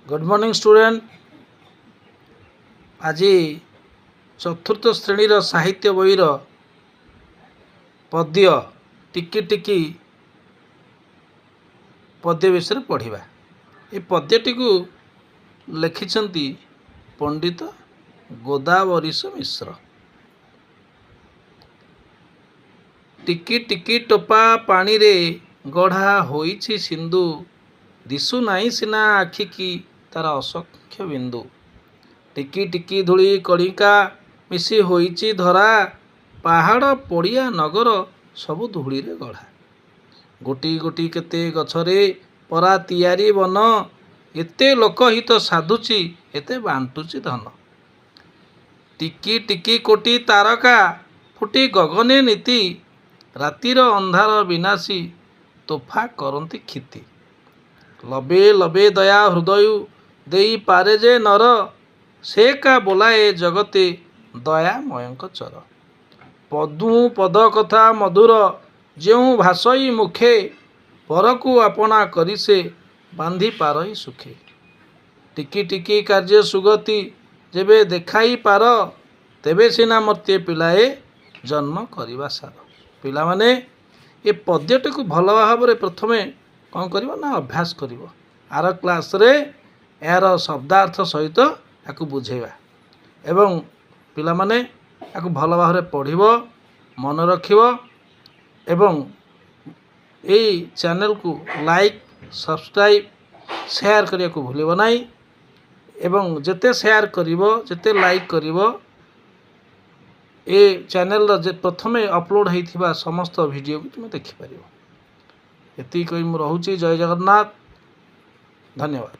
Good morning student. आज चतुर्थ श्रेणीर साहित्य बहीर पद्य टिकी टिकी पद्य विषय पढ़ा। ये पद्यटी को लिखिछंती पंडित गोदावरीश मिश्र। टिकी टिकी टोपा पानी रे गढ़ा होईछि सिंधु, दिशु नाई सिना आखि की तार असंख्य बिंदु। टिकी टिकी धूली कणिका मिसी होईछि धरा, पहाड़ पड़िया नगर सबु धूली रे गढ़ा। गोटी गोटी केते गछरे परा तियारी बन, एते लोकहित साधुची एते बांटुची धन। टिकी टिकी कोटी तारका फुटी गगने नीति, रातिर अंधार विनाशी तोफा करती क्षिति। लबे लबे दया हृदय देई पारे जे नर, से का बोलाए जगते दयामयंक चर। पदु पद कथा मधुर जेउ भाषई मुखे, परकु अपना करी से बांधी पारई सुखे। टिकी टिकी कार्य सुगति जेबे देखाई पार, तेबे सिना मर्त्य पिलाए जन्म करिबा सार। पिला माने ये पद्यटी को भल भाव में प्रथमे कौन कर ना अभ्यास कर। आर क्लास रे यार शब्दार्थ सहित या बुझेवा एवं पिला माने या भल भाव में पढ़िब, मन रखिब एवं यही चैनल को लाइक सब्सक्राइब शेयर करने को भूलिब नहीं। एवं जेते शेयर करिब जेते लाइक करिब ए चैनल प्रथमे अपलोड होइथिबा समस्त वीडियो को तुम देखिपार। एति कहि मु रहूची। जय जगन्नाथ। धन्यवाद।